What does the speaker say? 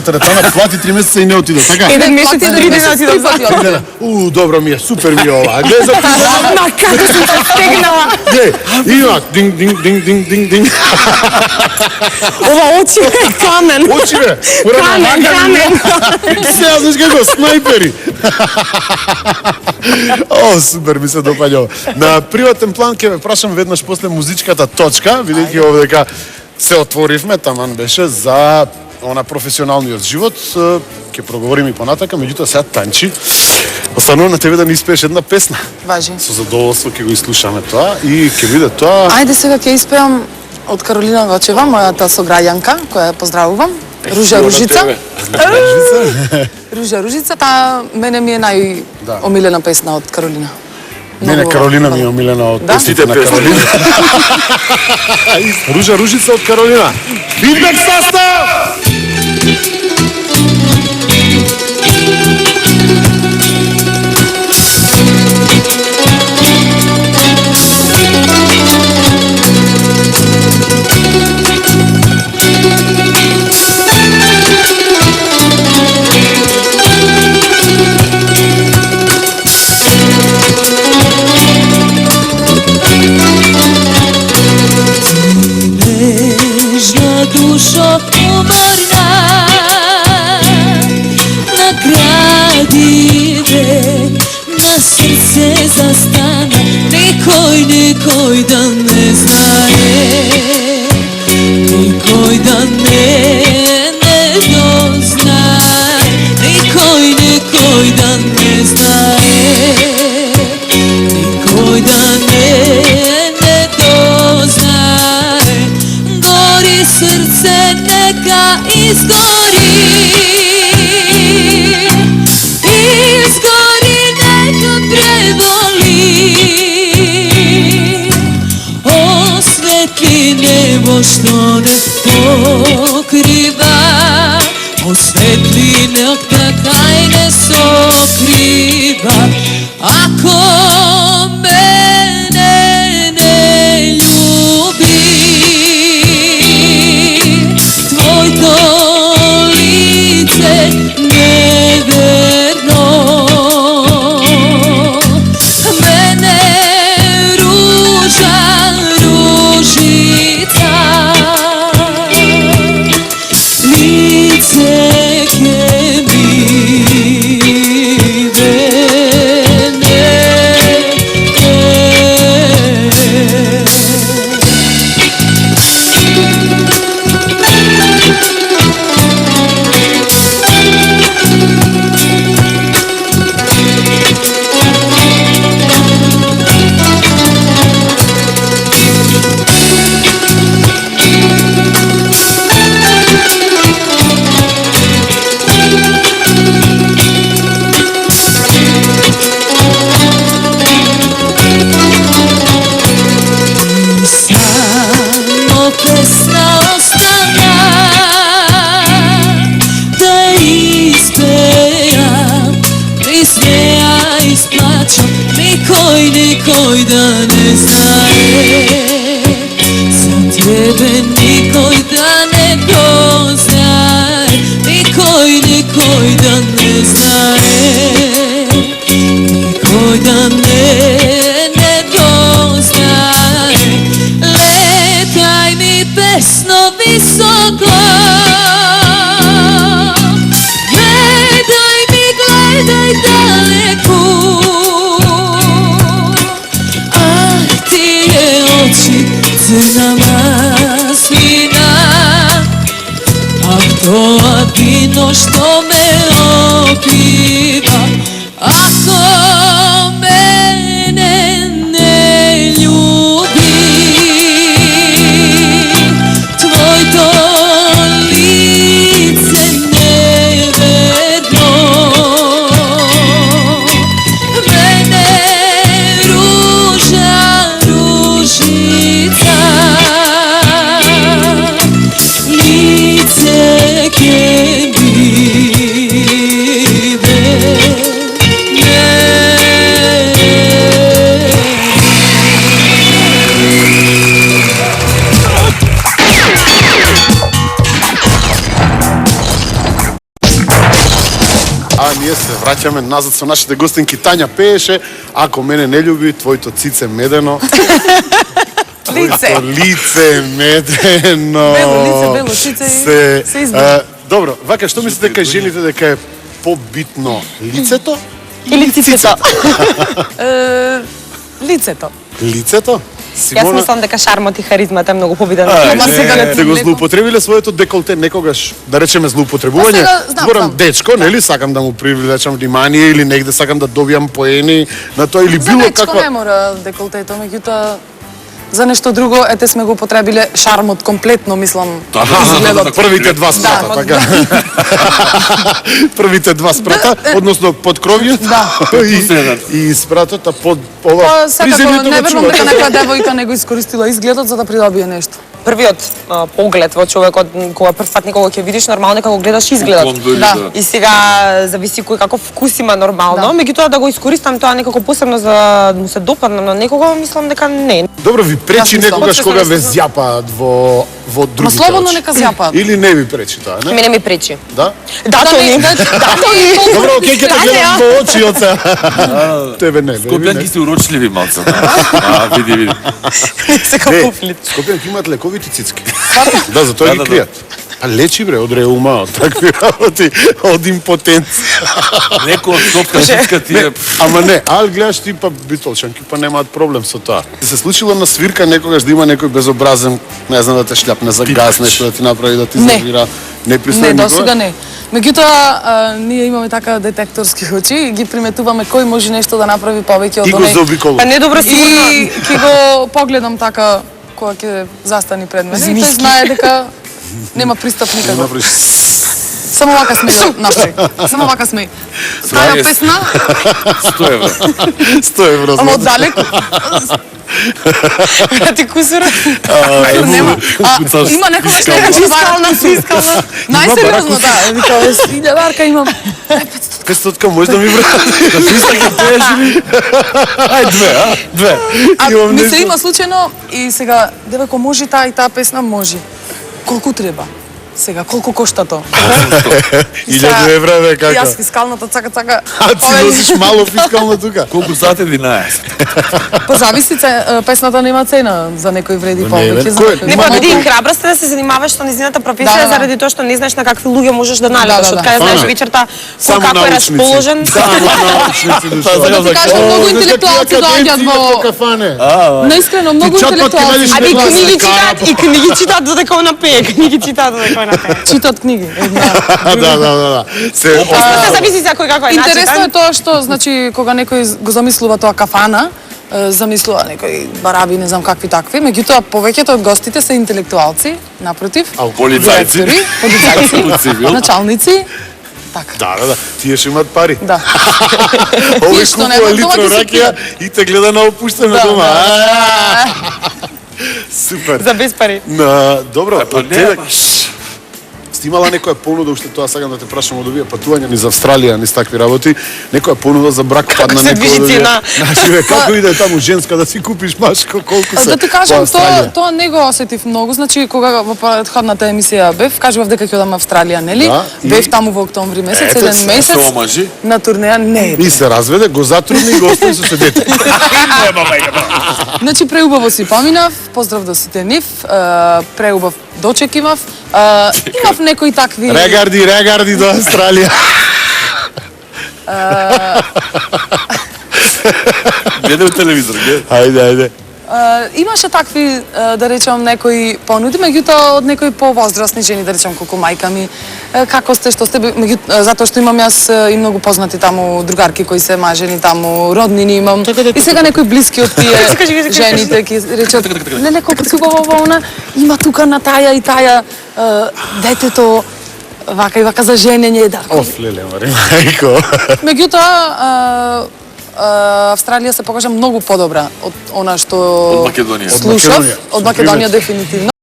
Теретана плати 3 месеца и не отиде, така? Еден месец и 3 дена отидов. Добро ми е, супер ми е ова. Гледа за ти. Ма како сум се стегнала. Има динг динг динг динг динг динг. Ова очи е камен. Очи бе. Камен. Сега знаеш како снайпери. О, супер ми се допаѓа ова. На приватен план ќе ве прашам веднаш после музичката точка, бидејќи овдека се отворивме, таман беше за на професионалниот живот, ќе проговорим и понатака, меѓутоа сега Танчи, останува на тебе да ни испееш една песна. Важи. Со задоволство ќе го изслушаме тоа и ќе биде тоа. Ајде сега ќе испеам од Каролина Вачева, мојата сограѓанка, која ја поздравувам. Ружа Ружица. Ружа Ружица, таа мене ми е најомилена песна од Каролина. Мене Каролина ми е омилена од песните на Каролина. Ружа Ружица од Каролина. Фидбек состав! Dušo umorna, nagradi me, na srce zastana, nikoj da ne znaje, nikoj da ne doznaje, nikoj da ne znaje, nikoj da ne doznaje, gori srce neka izgori, neka preboli, osvetli nebo što ne pokriva, osvetli neka tajne sokriva, ako mene ne ljubi, tvoj to lice neverno, mene ruža ružica, lice ke mi nikoj da ne znaje, za tebe nikoj da ne doznaje, nikoj da ne znaje, nikoj da ne doznaje, letaj mi pesno visoko, gledaj daleko, crna maslina, a to vino što me opiva, ako mene ne ljubi, tvoj to lice neverno, mene ruža ružica, lice ke mi ne А ние се враќаме назад со нашите гостинки. Тања пееше "Ако мене не љуби, твоето цице медено". Лице. Твоето лице медено. Бело лице, бело цице и се измени. Добро, вака, што мислите дека жените дека е побитно лицето? Или цицето. Лицето. Лицето? Јас мислам дека шармот и харизмата е многу победен. Ама сега Те го леко. злоупотребиле своето деколте некогаш, да речеме злоупотребување. Па сега, знам, Зборам знам. дечко, нели сакам да му привлечам внимание или негде сакам да добијам поени на тоа или За било дечко не каква. мора деколтето, меѓутоа за нешто друго, ете сме го потребиле шармот комплетно, мислам, изгледот. Првите два спрата, Да. така. Првите два спрата, односно под кровјето Да. и спратата под ова Па, секако, приземјето не го верувам чува. дека некоја девојка не го искористила изгледот за да придобие нешто. Првиот поглед во човекот, кога прв пат некого ќе видиш, нормално дека го гледаш изгледот. Да. И сега зависи кој каков вкус има нормално, Да. меѓутоа да го искористам тоа некако посебно за да му се допаднам на некого, мислам дека не. Добро, ви пречи Јас мислам, некогаш почесто кога не ве се- зјапаат во другите слободно очи? нека зјапаат. Или не ви пречи тоа, не? Мене ми пречи. Да? Да, Тони. да, Тони. Добро, окей, ќе те Да, гледам не, во очи од сега. Тебе не, бе, Скопјанки се урочливи малце. Види. Сега пуфлит. Скопјанки имаат лековити цицки. Да, за тоа Да, ги да, да. кријат. А лечи бре, од реума, од такви работи, од импотенција. Некој од Скопска цицка ти е... Ама не, ал гледаш ти па битолчанки па немаат проблем со тоа. Се случило на свирка некогаш да има некој безобразен, не знам да те шляпне за газ, нешто да ти направи да ти Не. завира. Не пристан Не, никогаш? досега не. Меѓутоа, ние имаме така детекторски очи и ги приметуваме кој може нешто да направи повеќе од И го оној. заобиколува. Па не добро сигурно. И ќе го погледам така кога ќе застани пред мене и тој Змиски. знае дека нема пристап никако. Направиш Само вака сме да направи. Само вака сме. Таа е- песна, 100 евро. 100 евро. ама за- од далек. Ти кусура. Нема. Има некогаш нека Фискална. Најсериозно, да. Викаме, 1000 имам. 500 може да ми врати. Ај две, а? Две. А Имам ми се нешто. има случајно и сега, девојко, може таа и таа песна, може. Колку треба? Сега, колку кошта тоа? 1000 евра, бе, како? Јас фискалната цака. А ти носиш мало фискално тука. Колку сати 11? Па зависи, песната нема цена, за некој вреди Не, повеќе, бе, за кој- некој Не, Има па некој- ти храброст е да се занимаваш со незината професија Да, да, да. заради тоа што не знаеш на какви луѓе можеш да налеташ. Да, да, Од да. каде знаеш Ана. вечерта Само кој како е научници. расположен. Само научници дошла. Да ти кажам, многу интелектуалци доаѓаат во... кафане. Наискрено, многу Ти чат пат ќе интелектуалци најдеш Аби Гласа, книги кара, читаат и книги читаат додека она пее. Книги читаат додека она пее. читат книги. Да. Се Песната зависи за кој како е Интересно е начитан. тоа што, значи, кога некој го замислува тоа кафана, замислува некои бараби, не знам какви такви, меѓутоа повеќето од гостите се интелектуалци, напротив, Полицајци. директори, полицајци, Од цивил. началници, така. Да. Тие ќе имат пари. Да. Овој Тие што не купува имаат дома литро ќе си ракија и те гледа на опуштено Да, дома. да. Супер. За без пари. Добро, Па од не, тебе баш. сте имала некоја понуда, уште тоа сакам да те прашам од овие патувања низ Австралија, низ такви работи, некоја понуда за брак падна се некој движи од овие- цена? Значи, бе, како иде таму женска да си купиш машко, колку се? Да ти во кажам, Австралија? тоа не го осетив многу, значи кога во претходната емисија бев, кажував дека ќе одам во Австралија, нели? Да, и- Бев таму во октомври месец, Ето, еден се месец. се омажи? На турнеја не. И се разведе, го затрудни и го остави со седете. Значи преубаво си поминав, поздрав до сите нив, преубав дочек имав, имав некои такви... Регарди до Австралија. Гледај телевизор, гледај. Ајде. Имаше такви, да речем, некои понуди, меѓутоа од некои повозрастни жени, да речем, колку мајка ми, како сте, што сте, затоа што имам јас и многу познати таму другарки кои се мажени таму, роднини имам. И сега некои блиски од тие жените ќе речат, леле колку си убава она, има тука на таја и таја детето, вака и вака за женење, да. Оф, леле, мари, мајко. Меѓутоа, Австралија се покажа многу подобра од она што Од Македонија. слушав, Македонија. од Македонија дефинитивно.